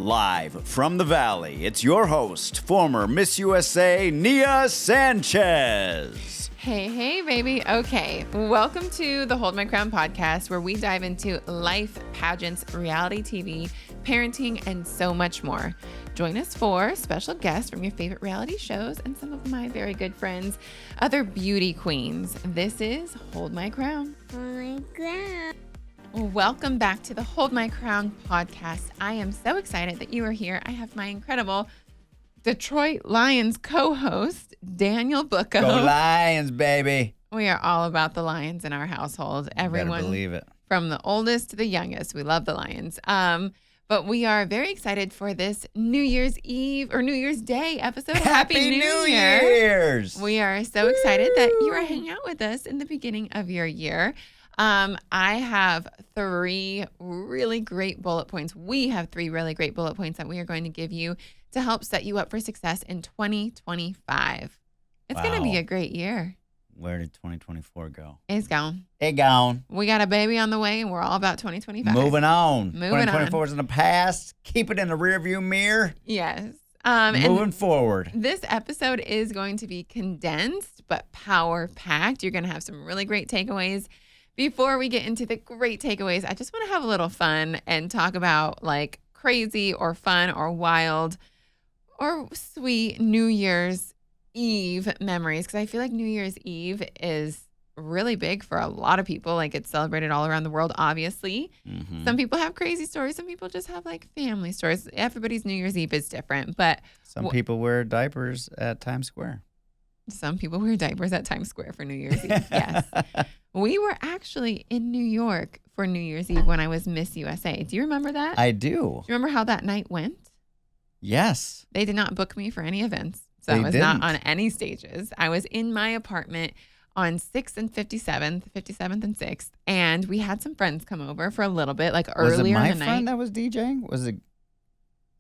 Live from the Valley, it's your host, former Miss USA, Nia Sanchez. Hey, baby. Okay, welcome to the Hold My Crown podcast, where we dive into life, pageants, reality TV, parenting, and so much more. Join us for special guests from your favorite reality shows and some of my very good friends, other beauty queens. This is Hold My Crown. Hold my crown. Welcome back to the Hold My Crown podcast. I am so excited that you are here. I have my incredible Detroit Lions co-host, Daniel Bucco. Go Lions, baby. We are all about the Lions in our household. Everyone, better believe it. From the oldest to the youngest, we love the Lions. But we are very excited for this New Year's Eve or New Year's Day episode. Happy New Year's! We are so excited that you are hanging out with us in the beginning of your year. I have three really great bullet points. We have three really great bullet points that we are going to give you to help set you up for success in 2025. It's going to be a great year. Where did 2024 go? It's gone. It gone. We got a baby on the way, and we're all about 2025. Moving on. Moving 2024 is in the past. Keep it in the rearview mirror. Yes. Moving forward. This episode is going to be condensed, but power-packed. You're going to have some really great takeaways. Before we get into the great takeaways, I just want to have a little fun and talk about like crazy or fun or wild or sweet New Year's Eve memories, because I feel like New Year's Eve is really big for a lot of people. Like, it's celebrated all around the world, obviously. Mm-hmm. Some people have crazy stories. Some people just have like family stories. Everybody's New Year's Eve is different, but some people wear diapers at Times Square. Some people wear diapers at Times Square for New Year's Eve. Yes. We were actually in New York for New Year's Eve when I was Miss USA. Do you remember that? I do. Do you remember how that night went? Yes. They did not book me for any events. So I was not on any stages. I was in my apartment on 6th and 57th and 6th. And we had some friends come over for a little bit, like earlier in the night. Was it my friend that was DJing? Was it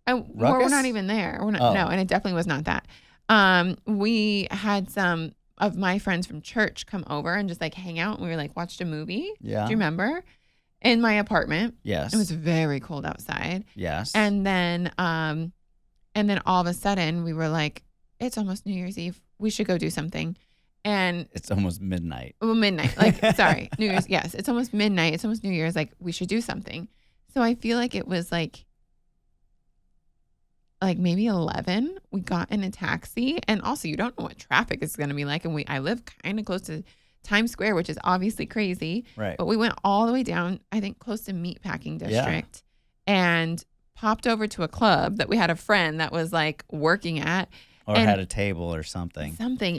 we're not even there. We're not, No, and it definitely was not that. We had some of my friends from church come over and just like hang out. And we were like watched a movie. Yeah. Do you remember? In my apartment. Yes. It was very cold outside. Yes. And then all of a sudden we were like, it's almost New Year's Eve. We should go do something. And it's almost midnight. Well, midnight. Like, sorry, New Year's. Yes. It's almost midnight. It's almost New Year's. Like, we should do something. So I feel like it was like maybe 11, we got in a taxi, and also you don't know what traffic is going to be like. And I live kind of close to Times Square, which is obviously crazy. Right. But we went all the way down, I think, close to Meatpacking District, and popped over to a club that we had a friend that was like working at. Or had a table or something.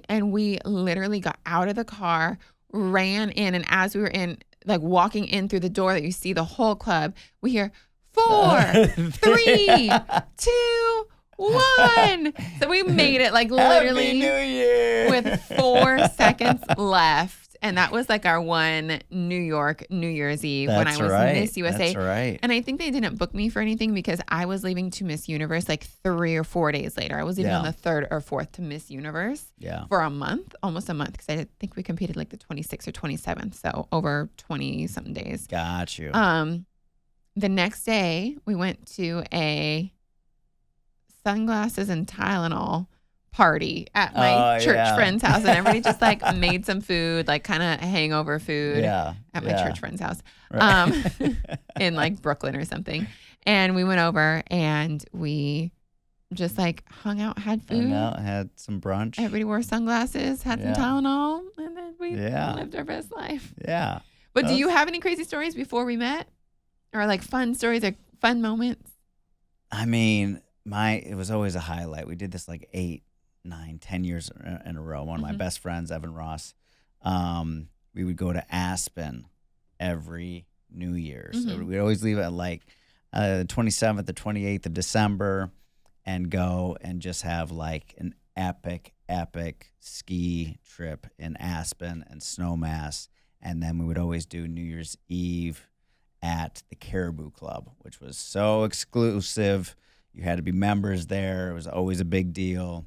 And we literally got out of the car, ran in, and as we were in, like walking in through the door that you see the whole club, we hear 4, 3, 2, 1. So we made it like literally Happy New Year. with 4 seconds left. And that was like our one New York New Year's Eve when I was Miss USA. That's right. And I think they didn't book me for anything because I was leaving to Miss Universe like 3 or 4 days later. I was leaving on the 3rd or 4th to Miss Universe for a month, almost a month, because I think we competed like the 26th or 27th. So over 20-something days. Got you. The next day, we went to a sunglasses and Tylenol party at my church friend's house, and everybody just like made some food, like kind of hangover food at my church friend's house, in like Brooklyn or something. And we went over and we just like hung out, had food, had some brunch. Everybody wore sunglasses, had some Tylenol, and then we lived our best life. Yeah. But do you have any crazy stories before we met? Or like fun stories or fun moments? I mean, it was always a highlight. We did this like 8, 9, 10 years in a row. One of my best friends, Evan Ross, we would go to Aspen every New Year's. So we'd always leave at like the 27th, the 28th of December and go and just have like an epic ski trip in Aspen and Snowmass. And then we would always do New Year's Eve at the Caribou Club, which was so exclusive. You had to be members there. It was always a big deal.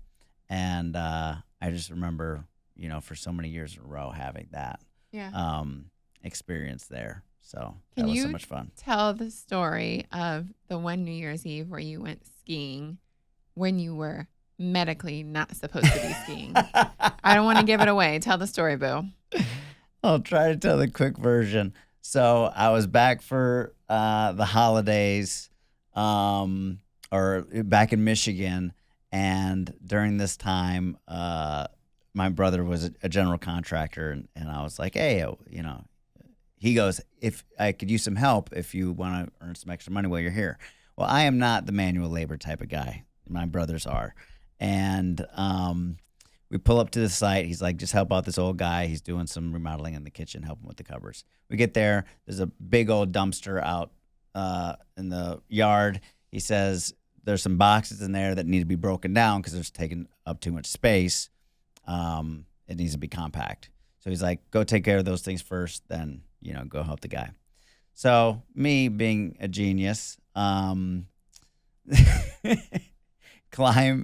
And I just remember, for so many years in a row having that experience there. So Can that was so you much fun. tell the story of the one New Year's Eve where you went skiing when you were medically not supposed to be skiing? I don't want to give it away. Tell the story, Boo. I'll try to tell the quick version. So I was back for the holidays, or back in Michigan, and during this time, my brother was a general contractor, and I was like, hey, he goes, if I could use some help if you want to earn some extra money while you're here. Well, I am not the manual labor type of guy. My brothers are. And we pull up to the site. He's like, just help out this old guy. He's doing some remodeling in the kitchen, help him with the cupboards. We get there. There's a big old dumpster out in the yard. He says there's some boxes in there that need to be broken down because they're taking up too much space. It needs to be compact. So he's like, go take care of those things first, then, go help the guy. So me being a genius, climb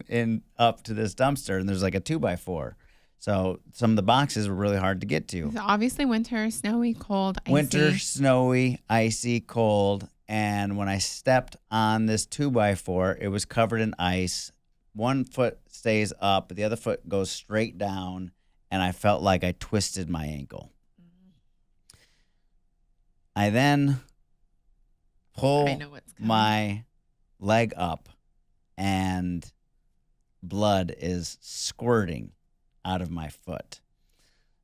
in up to this dumpster, and there's like a 2x4. So some of the boxes were really hard to get to. It's obviously winter, snowy, cold, icy. Winter, snowy, icy, cold. And when I stepped on this 2x4, it was covered in ice. One foot stays up, but the other foot goes straight down, and I felt like I twisted my ankle. I then pull my leg up, and blood is squirting out of my foot.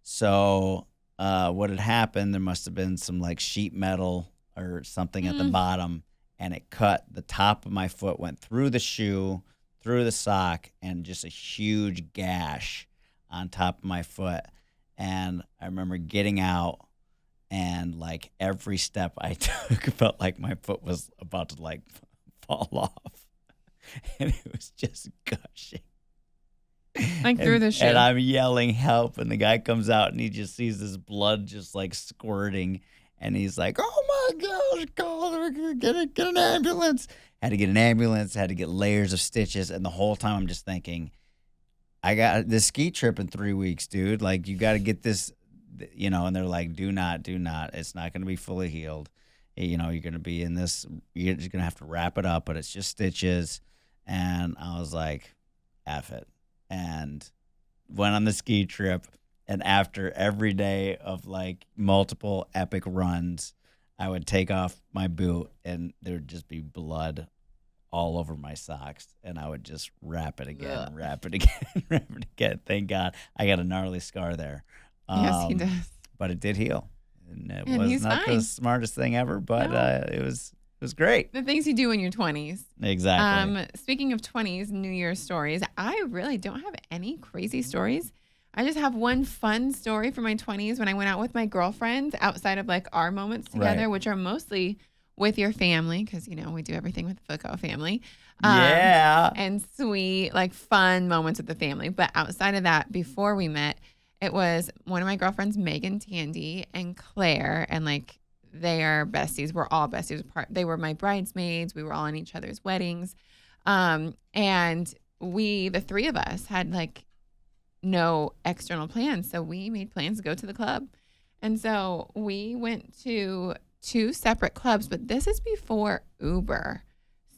So what had happened, there must have been some like sheet metal or something at the bottom, and it cut the top of my foot, went through the shoe, through the sock, and just a huge gash on top of my foot. And I remember getting out, and like every step I took felt like my foot was about to like fall off. And it was just gushing. Like through the shoe. And I'm yelling help, and the guy comes out, and he just sees this blood just like squirting, and he's like, oh my gosh, get an ambulance. Had to get an ambulance, had to get layers of stitches, and the whole time I'm just thinking, I got this ski trip in 3 weeks, dude. Like, you got to get this, and they're like, do not. It's not going to be fully healed. You're going to be in this, you're just going to have to wrap it up, but it's just stitches. And I was like, F it. And went on the ski trip. And after every day of like multiple epic runs, I would take off my boot, and there would just be blood all over my socks. And I would just wrap it again, wrap it again. Thank God. I got a gnarly scar there. Yes, he does. But it did heal. And it And was he's not fine. the smartest thing ever, but No. it was great. The things you do in your 20s. Exactly. Speaking of 20s, New Year's stories, I really don't have any crazy stories. I just have one fun story from my 20s when I went out with my girlfriends outside of like our moments together, Right. which are mostly with your family because, we do everything with the Foucault family. Yeah. And sweet, like fun moments with the family. But outside of that, before we met, it was one of my girlfriends, Megan, Tandy, and Claire. And like they are besties. We're all besties. They were my bridesmaids. We were all in each other's weddings. And we, the three of us, had like no external plans. So we made plans to go to the club. And so we went to 2 separate clubs, but this is before Uber.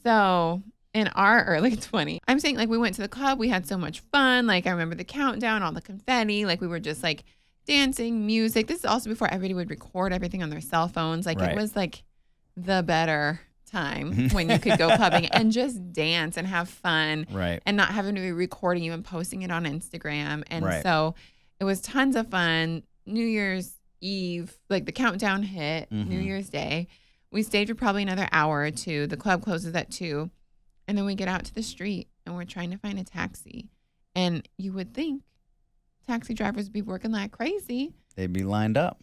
So in our early 20s, I'm saying like we went to the club, we had so much fun. Like I remember the countdown, all the confetti, like we were just like dancing, music. This is also before everybody would record everything on their cell phones. Like Right. it was like the better time when you could go clubbing and just dance and have fun. Right. And not having to be recording you and posting it on Instagram. And Right. so it was tons of fun. New Year's Eve, like the countdown hit, New Year's Day. We stayed for probably another hour or two. The club closes at 2. And then we get out to the street and we're trying to find a taxi. And you would think taxi drivers would be working like crazy. They'd be lined up.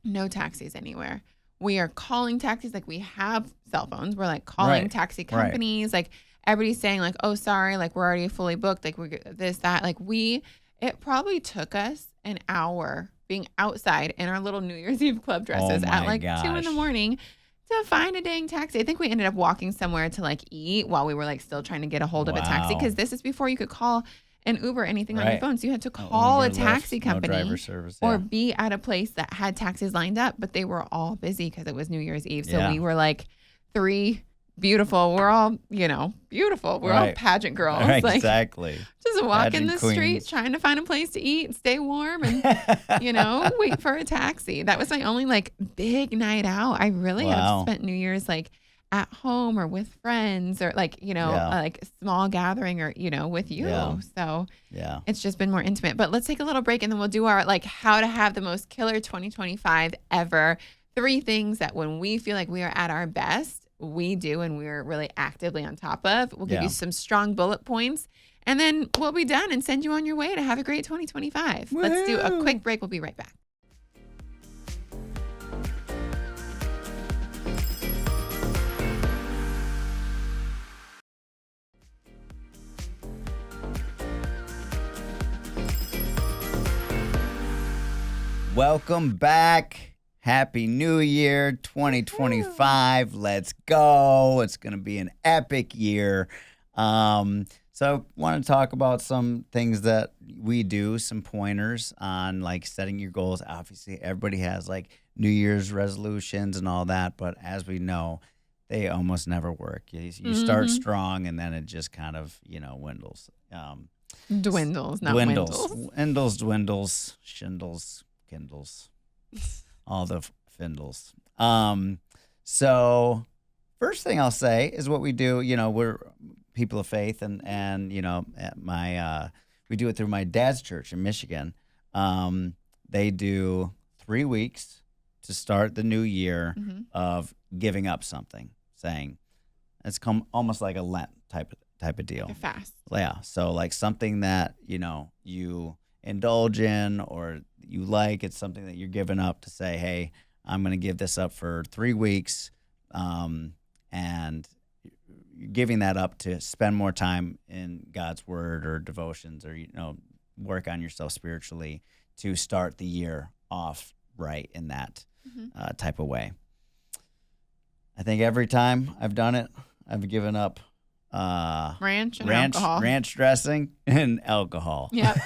No taxis anywhere. We are calling taxis. Like we have cell phones. We're like calling Right. taxi companies. Like everybody's saying like, oh, sorry. Like we're already fully booked. Like we're this, that. Like it probably took us an hour being outside in our little New Year's Eve club dresses Oh at my like 2 gosh. a.m. to find a dang taxi. I think we ended up walking somewhere to like eat while we were like still trying to get a hold of a taxi Wow. because this is before you could call an Uber, anything on your Right. phone. So you had to No call a Uber, taxi Lyft, no company driver service. or Yeah. be at a place that had taxis lined up, but they were all busy because it was New Year's Eve. So Yeah. we were like three beautiful. We're all, beautiful. We're all Right. pageant girls. Right, Like exactly. just walking Pageant the street, queens. trying to find a place to eat and stay warm and, wait for a taxi. That was my only like big night out. I really have Wow. spent New Year's like at home or with friends or like, Yeah. like a small gathering or, with you. Yeah. So Yeah. it's just been more intimate. But let's take a little break and then we'll do our like how to have the most killer 2025 ever. 3 things that when we feel like we are at our best, we do and we're really actively on top of. We'll give you some strong bullet points and then we'll be done and send you on your way to have a great 2025. Let's do a quick break. We'll be right back. Welcome back. Happy New Year 2025. Let's go. It's going to be an epic year. So I want to talk about some things that we do, some pointers on like setting your goals. Obviously, everybody has like New Year's resolutions and all that, but as we know, they almost never work. You start strong and then it just kind of, dwindles. Dwindles, not windles. Dwindles, shindles, kindles, all the findles. So first thing I'll say is what we do, we're people of faith and at my we do it through my dad's church in Michigan. They do 3 weeks to start the new year of giving up something, saying it's almost like a Lent type of deal. Like a fast. Yeah. So like something that, you indulge in or you like, it's something that you're giving up to say, hey, I'm going to give this up for 3 weeks. And you're giving that up to spend more time in God's word or devotions or, work on yourself spiritually to start the year off right in that type of way. I think every time I've done it, I've given up ranch alcohol. Ranch dressing and alcohol. Yep.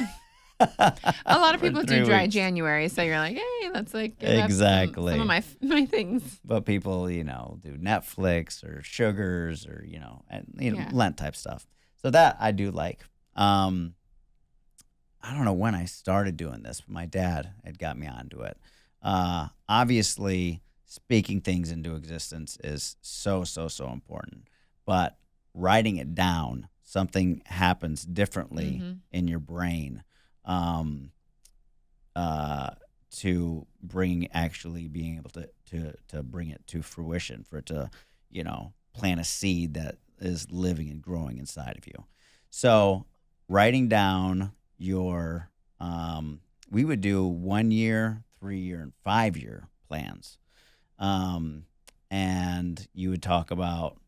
A lot of people do dry weeks. January, so you're like, hey, let's like give Exactly. up some of my things. But people, do Netflix or sugars or Lent type stuff. So that I do like. I don't know when I started doing this, but my dad had got me onto it. Obviously, speaking things into existence is so important. But writing it down, something happens differently in your brain. To being able to bring it to fruition, for it to, plant a seed that is living and growing inside of you. So writing down your, we would do 1 year, 3 year, and 5 year plans. And you would talk about,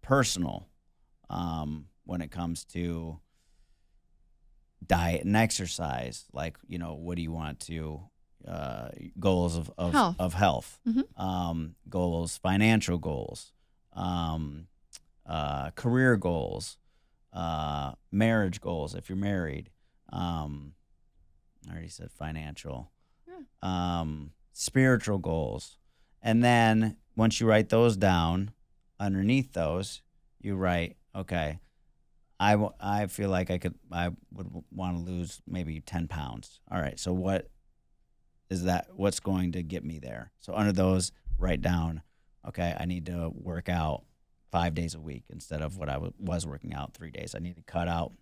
personal, when it comes to diet and exercise, like, what do you want to, goals of health, goals, financial goals, career goals, marriage goals, if you're married. I already said financial, spiritual goals. And then once you write those down, underneath those, you write, okay, I feel like I would want to lose maybe 10 pounds. All right. So what is that? What's going to get me there? So under those, write down, okay, I need to work out 5 days a week instead of what I was working out 3 days. I need to cut out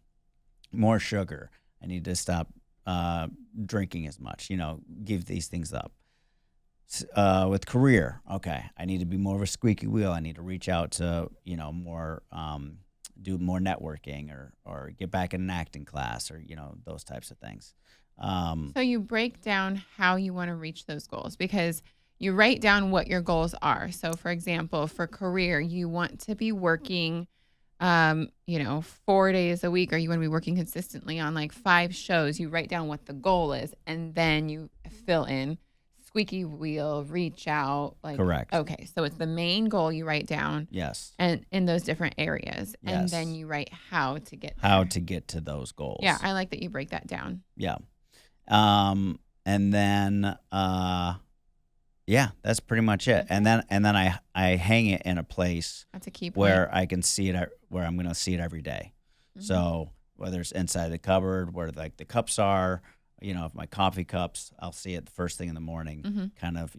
more sugar. I need to stop drinking as much, give these things up. With career, okay, I need to be more of a squeaky wheel. I need to reach out to, more, do more networking or get back in an acting class or, those types of things. So you break down how you want to reach those goals because you write down what your goals are. So for example, for career, you want to be working, 4 days a week, or you want to be working consistently on like 5 shows. You write down what the goal is and then you fill in squeaky wheel, reach out. Like, Correct. Okay. So it's the main goal you write down. Yes. And in those different areas. Yes. And then you write how to get there. How to get to those goals. Yeah. I like that you break that down. Yeah. And then, yeah, that's pretty much it. And then I hang it in a place That's a key point. where I can see it, where I'm going to see it every day. Mm-hmm. So whether it's inside the cupboard where like the cups are, if my coffee cups, I'll see it the first thing in the morning, Mm-hmm. kind of,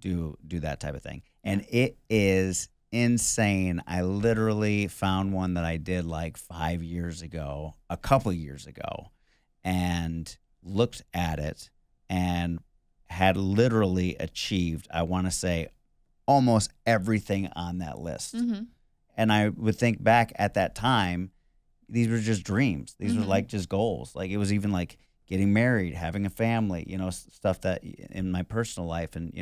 do that type of thing. And it is insane. I literally found one that I did like 5 years ago, a couple years ago, and looked at it and had literally achieved, I want to say, almost everything on that list. Mm-hmm. And I would think back at that time, these were just dreams. These were Mm-hmm. like just goals. Like it was even like getting married, having a family, stuff that in my personal life, and,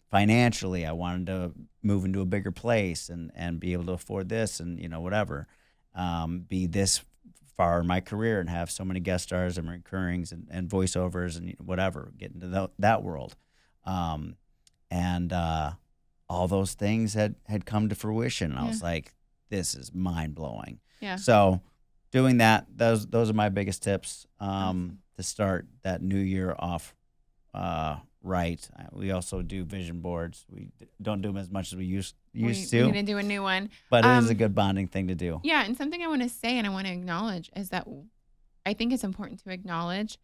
financially, I wanted to move into a bigger place and be able to afford this and, whatever, be this far in my career and have so many guest stars and recurrings and voiceovers and whatever, get into that world. And all those things had come to fruition. And I was like, this is mind blowing. Yeah. So doing that, those are my biggest tips Awesome. to start that new year off right. We also do vision boards. We don't do them as much as we used We to, need to do a new one. but it is a good bonding thing to do. Yeah. And something I want to say and I want to acknowledge is that I think it's important to acknowledge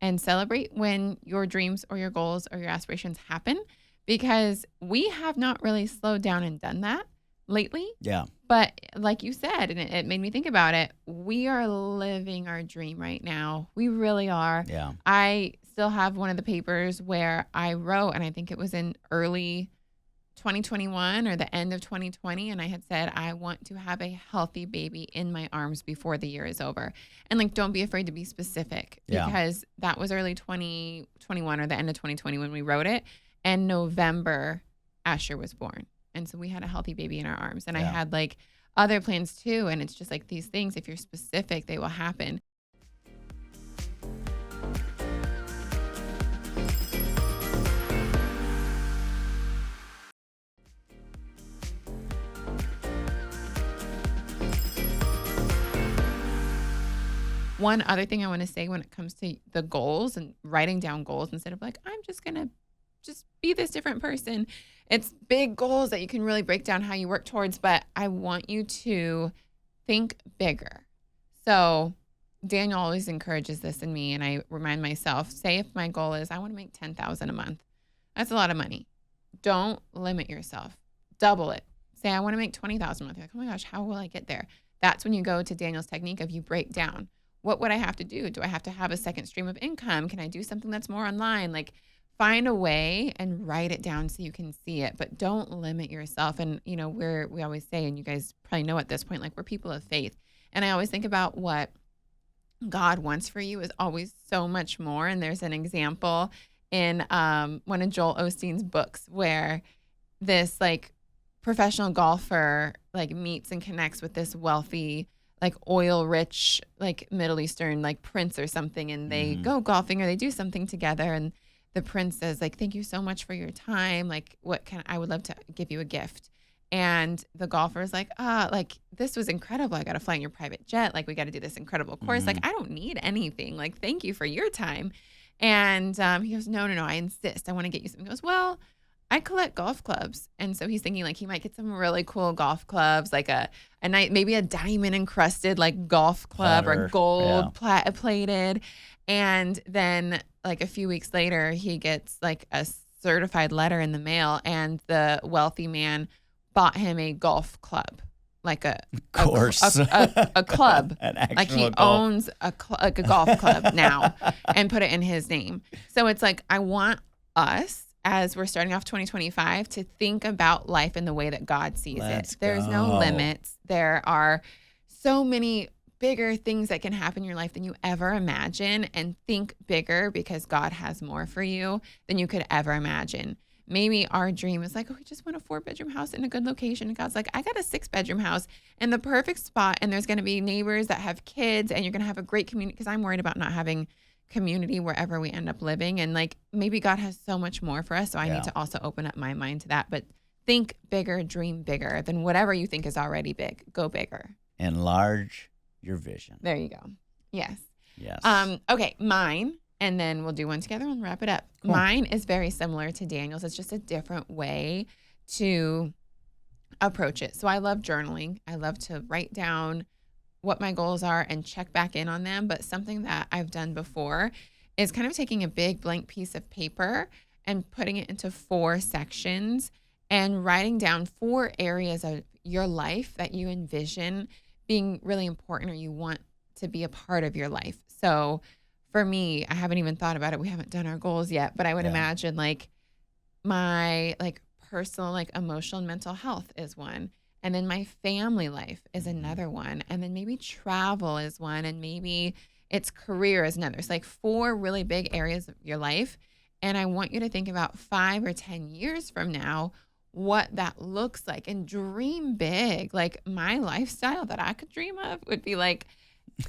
and celebrate when your dreams or your goals or your aspirations happen, because we have not really slowed down and done that lately. Yeah. But like you said, and it made me think about it, we are living our dream right now. We really are. Yeah. I still have one of the papers where I wrote, and I think it was in early 2021 or the end of 2020. And I had said, I want to have a healthy baby in my arms before the year is over. And like, don't be afraid to be specific, because that was early 2021 or the end of 2020 when we wrote it. And November, Asher was born. And so we had a healthy baby in our arms. And I had like other plans too. And it's just like these things, if you're specific, they will happen. One other thing I want to say when it comes to the goals and writing down goals, instead of like, I'm just going to just be this different person. It's big goals that you can really break down how you work towards, but I want you to think bigger. So Daniel always encourages this in me, and I remind myself, say if my goal is I want to make $10,000 a month. That's a lot of money. Don't limit yourself. Double it. Say I want to make $20,000 a month. You're like, oh my gosh, how will I get there? That's when you go to Daniel's technique of you break down. What would I have to do? Do I have to have a second stream of income? Can I do something that's more online? Like, find a way and write it down so you can see it, but don't limit yourself. And, we always say, and you guys probably know at this point, like, we're people of faith. And I always think about what God wants for you is always so much more. And there's an example in one of Joel Osteen's books where this like professional golfer like meets and connects with this wealthy, like oil rich, like Middle Eastern, like prince or something. And they go golfing or they do something together. And the prince says like, thank you so much for your time. Like, I would love to give you a gift. And the golfer is like, like, this was incredible. I got to fly in your private jet. Like, we got to do this incredible course. Like, I don't need anything. Like, thank you for your time. And he goes, no, I insist. I want to get you something. He goes, well, I collect golf clubs. And so he's thinking like he might get some really cool golf clubs, like a night, maybe a diamond encrusted like golf club or gold plated. And then like a few weeks later, he gets like a certified letter in the mail, and the wealthy man bought him a golf club, like a club, like he owns a golf club now, and put it in his name. So it's like, I want us, as we're starting off 2025, to think about life in the way that God sees it. There's no limits. There are so many bigger things that can happen in your life than you ever imagine, and think bigger, because God has more for you than you could ever imagine. Maybe our dream is like, oh, we just want a 4-bedroom house in a good location. And God's like, I got a 6-bedroom house in the perfect spot. And there's going to be neighbors that have kids, and you're going to have a great community. Because I'm worried about not having community wherever we end up living. And like maybe God has so much more for us. So I need to also open up my mind to that. But think bigger, dream bigger than whatever you think is already big. Go bigger. Enlarge your vision. There you go. Yes. Yes. Okay, mine, and then we'll do one together and wrap it up. Cool. Mine is very similar to Daniel's. It's just a different way to approach it. So I love journaling. I love to write down what my goals are and check back in on them. But something that I've done before is kind of taking a big blank piece of paper and putting it into 4 sections and writing down 4 areas of your life that you envision being really important or you want to be a part of your life. So for me, I haven't even thought about it. We haven't done our goals yet, but I would imagine like my like personal, like emotional and mental health is one. And then my family life is another one. And then maybe travel is one. And maybe it's career is another. It's like 4 really big areas of your life. And I want you to think about 5 or 10 years from now, what that looks like and dream big. Like my lifestyle that I could dream of would be like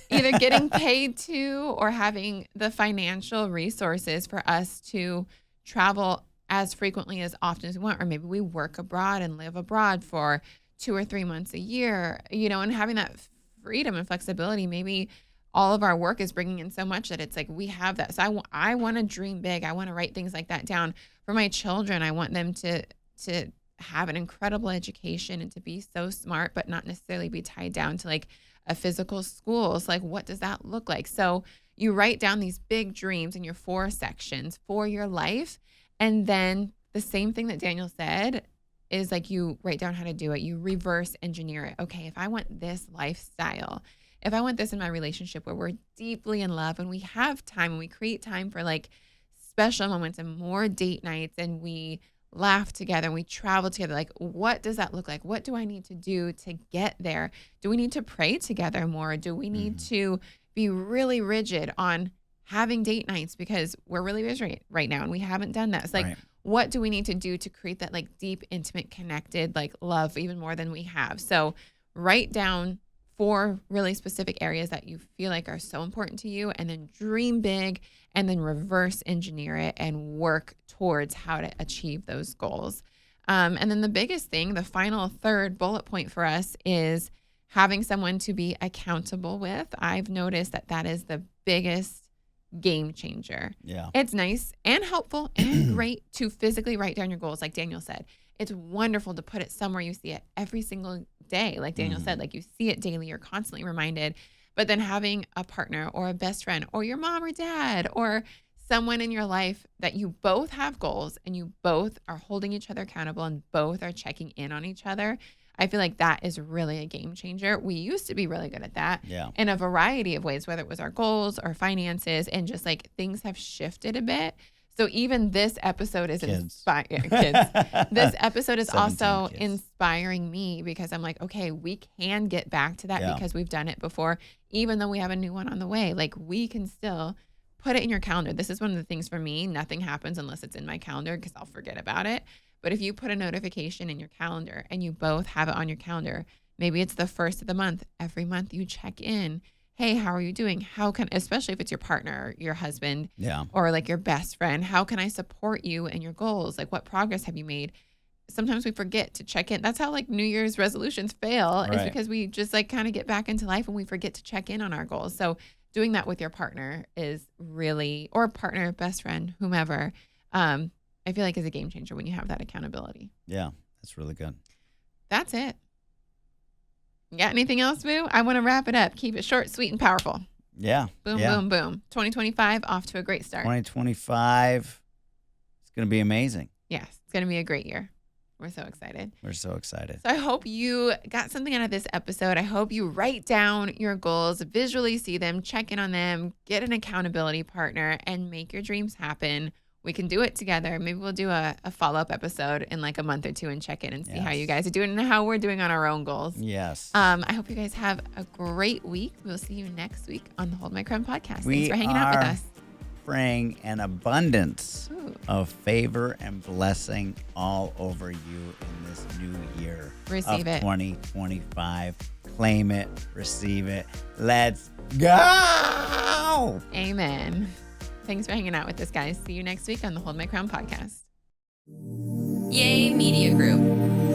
either getting paid to or having the financial resources for us to travel as frequently as often as we want. Or maybe we work abroad and live abroad for 2 or 3 months a year, you know, and having that freedom and flexibility. Maybe all of our work is bringing in so much that it's like we have that. So I want to dream big. I want to write things like that down for my children. I want them to have an incredible education and to be so smart, but not necessarily be tied down to like a physical school. So like, what does that look like? So you write down these big dreams in your 4 sections for your life. And then the same thing that Daniel said is like, you write down how to do it. You reverse engineer it. Okay, if I want this lifestyle, if I want this in my relationship where we're deeply in love and we have time and we create time for like special moments and more date nights and we laugh together and we travel together, like what does that look like? What do I need to do to get there? Do we need to pray together more? Do we need to be really rigid on having date nights because we're really busy right now and we haven't done that? It's like, what do we need to do to create that like deep, intimate, connected, like love even more than we have? So write down 4 really specific areas that you feel like are so important to you, and then dream big and then reverse engineer it and work towards how to achieve those goals. And then the biggest thing, the final 3rd bullet point for us is having someone to be accountable with. I've noticed that that is the biggest game changer. Yeah. It's nice and helpful and great to physically write down your goals. Like Daniel said, it's wonderful to put it somewhere you see it every single day. Like Daniel said, like you see it daily, you're constantly reminded. But then having a partner or a best friend or your mom or dad or someone in your life that you both have goals and you both are holding each other accountable and both are checking in on each other, I feel like that is really a game changer. We used to be really good at that in a variety of ways, whether it was our goals or finances, and just like things have shifted a bit. So even this episode is inspiring. This episode is also inspiring me because I'm like, okay, we can get back to that because we've done it before, even though we have a new one on the way. Like we can still put it in your calendar. This is one of the things for me. Nothing happens unless it's in my calendar because I'll forget about it. But if you put a notification in your calendar and you both have it on your calendar, maybe it's the 1st of the month. Every month you check in. Hey, how are you doing? Especially if it's your partner, your husband, or like your best friend, how can I support you in your goals? Like what progress have you made? Sometimes we forget to check in. That's how like New Year's resolutions fail is because we just like kind of get back into life and we forget to check in on our goals. So doing that with your partner is really, or partner, best friend, whomever, I feel like is a game changer when you have that accountability. Yeah, that's really good. That's it. You got anything else, Boo? I want to wrap it up. Keep it short, sweet, and powerful. Yeah. Boom, boom, boom. 2025 off to a great start. 2025, it's going to be amazing. Yes, it's going to be a great year. We're so excited. We're so excited. So I hope you got something out of this episode. I hope you write down your goals, visually see them, check in on them, get an accountability partner, and make your dreams happen. We can do it together. Maybe we'll do a follow-up episode in like a month or 2 and check in and see how you guys are doing and how we're doing on our own goals. Yes. I hope you guys have a great week. We'll see you next week on the Hold My Crown podcast. Thanks for hanging out with us. Praying an abundance of favor and blessing all over you in this new year. Receive it. 2025. Claim it. Receive it. Let's go. Amen. Thanks for hanging out with us, guys. See you next week on the Hold My Crown podcast. Yay Media Group.